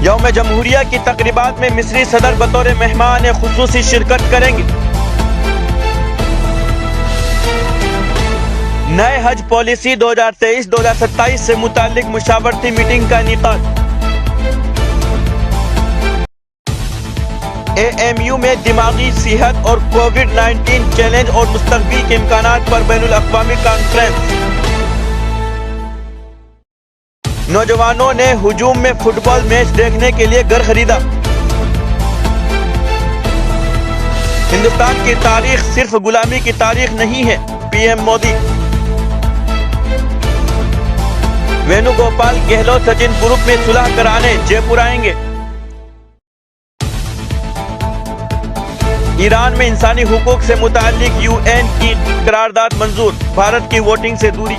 یوم جمہوریہ کی تقریبات میں مصری صدر بطور مہمان خصوصی شرکت کریں گے۔ نئے حج پالیسی 2023-2027 سے متعلق مشاورتی میٹنگ کا انعقاد۔ AMU میں دماغی صحت اور کووڈ-19 چیلنج اور مستقبل کے امکانات پر بین الاقوامی کانفرنس۔ نوجوانوں نے ہجوم میں فٹ بال میچ دیکھنے کے لیے گھر خریدا۔ ہندوستان کی تاریخ صرف غلامی کی تاریخ نہیں ہے، PM مودی۔ وینو گوپال گہلوت سچن گروپ میں صلح کرانے جے پور آئیں گے۔ ایران میں انسانی حقوق سے متعلق UN کی قرارداد منظور، بھارت کی ووٹنگ سے دوری۔